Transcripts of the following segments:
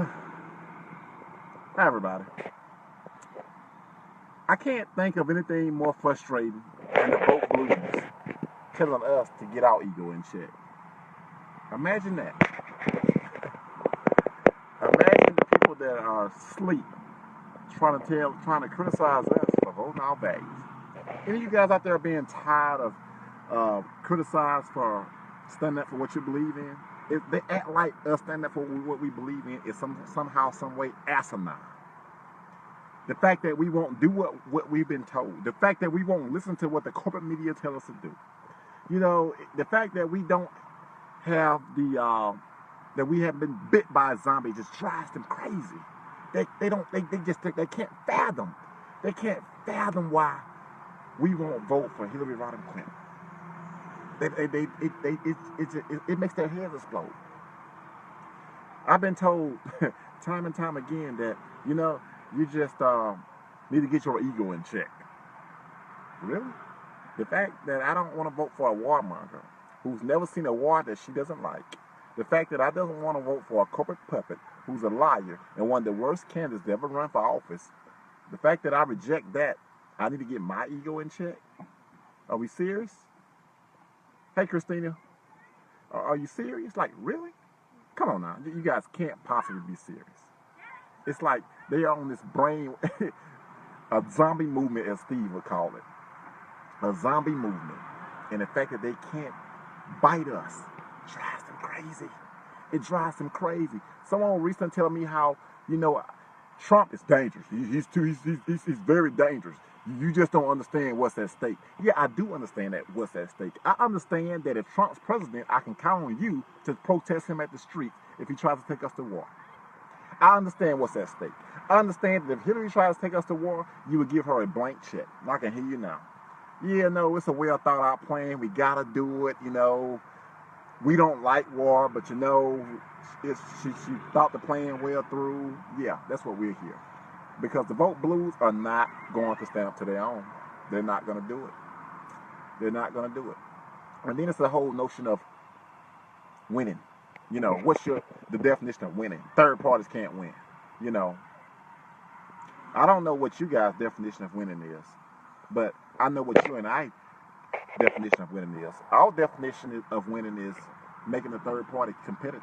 Hi, everybody. I can't think of anything more frustrating than the vote blues telling us to get our ego in check. Imagine that. Imagine the people that are asleep trying to criticize us for voting our bags. Any of you guys out there being tired of criticized for standing up for what you believe in? They act like us standing up for what we believe in is somehow, some way asinine. The fact that we won't do what we've been told. The fact that we won't listen to what the corporate media tell us to do. You know, the fact that we don't have that we have been bit by a zombie just drives them crazy. They can't fathom. They can't fathom why we won't vote for Hillary Rodham Clinton. It makes their heads explode. I've been told time and time again that, you just need to get your ego in check. Really? The fact that I don't want to vote for a warmonger who's never seen a war that she doesn't like. The fact that I don't want to vote for a corporate puppet who's a liar and one of the worst candidates to ever run for office. The fact that I reject that, I need to get my ego in check. Are we serious? Hey, Christina, are you serious? Like, really? Come on now. You guys can't possibly be serious. It's like they are on this brain, a zombie movement, as Steve would call it. A zombie movement. And the fact that they can't bite us drives them crazy. It drives them crazy. Someone recently tell me how, Trump is dangerous. He's very dangerous. You just don't understand what's at stake. Yeah, I do understand that what's at stake. I understand that if Trump's president, I can count on you to protest him at the street if he tries to take us to war. I understand what's at stake. I understand that if Hillary tries to take us to war, you would give her a blank check. I can hear you now. Yeah, no, it's a well thought out plan. We gotta do it, We don't like war, but she thought the plan well through. Yeah, that's what we're here. Because the vote blues are not going to stand up to their own. They're not going to do it. They're not going to do it. And then it's the whole notion of winning. What's the definition of winning? Third parties can't win. I don't know what you guys' definition of winning is, but I know what you and I definition of winning is. Our definition of winning is making the third party competitive.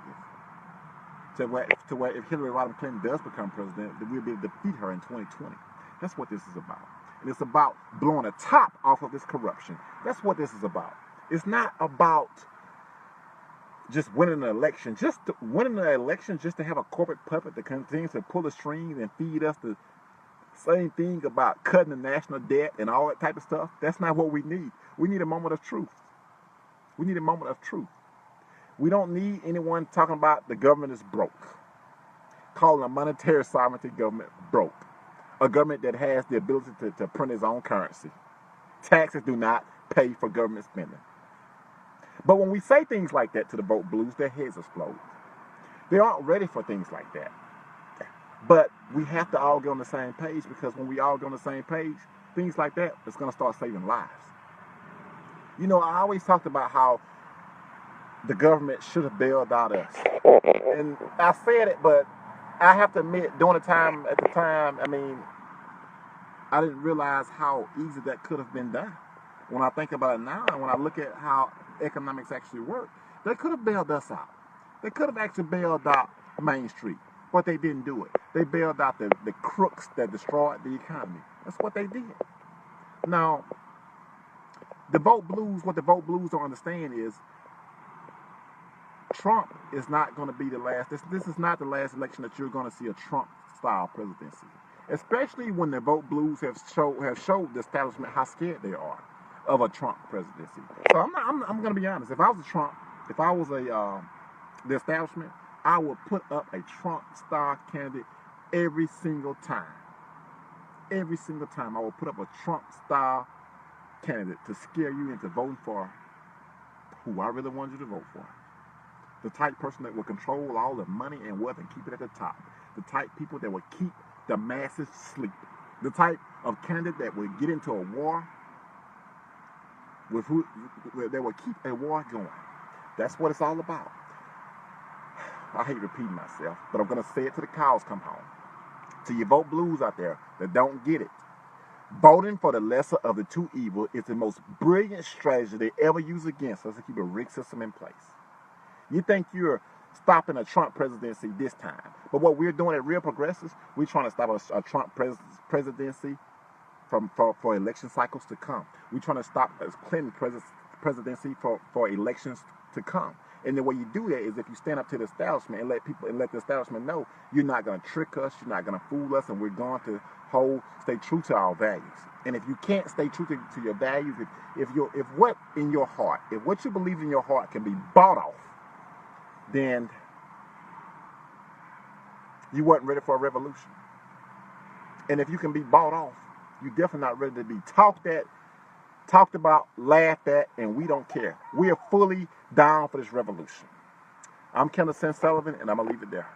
To where if Hillary Rodham Clinton does become president, then we'll be able to defeat her in 2020. That's what this is about. And it's about blowing the top off of this corruption. That's what this is about. It's not about just winning an election. Winning an election just to have a corporate puppet that continues to pull the strings and feed us the same thing about cutting the national debt and all that type of stuff. That's not what we need. We need a moment of truth. We need a moment of truth. We don't need anyone talking about the government is broke, calling a monetary sovereignty government broke, a government that has the ability to print its own currency. Taxes do not pay for government spending. But when we say things like that to the vote blues, their heads explode. They aren't ready for things like that. But we have to all get on the same page, because when we all get on the same page, things like that is going to start saving lives. I always talked about how the government should have bailed out us. And I said it, but I have to admit, at the time, I didn't realize how easy that could have been done. When I think about it now, and when I look at how economics actually work, they could have bailed us out. They could have actually bailed out Main Street, but they didn't do it. They bailed out the crooks that destroyed the economy. That's what they did. Now, what the vote blues don't understand is Trump is not going to be the last. This is not the last election that you're going to see a Trump-style presidency. Especially when the vote blues have showed the establishment how scared they are of a Trump presidency. So I'm going to be honest. If I was the establishment, I would put up a Trump-style candidate every single time. Every single time I would put up a Trump-style candidate to scare you into voting for who I really wanted you to vote for. The type person that will control all the money and wealth and keep it at the top. The type people that will keep the masses asleep. The type of candidate that will get into a war that will keep a war going. That's what it's all about. I hate repeating myself, but I'm going to say it till the cows come home. To you vote blues out there that don't get it, voting for the lesser of the two evils is the most brilliant strategy they ever use against us to keep a rigged system in place. You think you're stopping a Trump presidency this time, but what we're doing at Real Progressives, we're trying to stop a Trump presidency for election cycles to come. We're trying to stop a Clinton presidency for elections to come. And the way you do that is if you stand up to the establishment and let the establishment know you're not going to trick us, you're not going to fool us, and we're going to stay true to our values. And if you can't stay true to your values, if what you believe in your heart can be bought off, then you weren't ready for a revolution. And if you can be bought off, you're definitely not ready to be talked about, laughed at, and we don't care. We are fully down for this revolution. I'm Kenneth St. Sullivan, and I'm going to leave it there.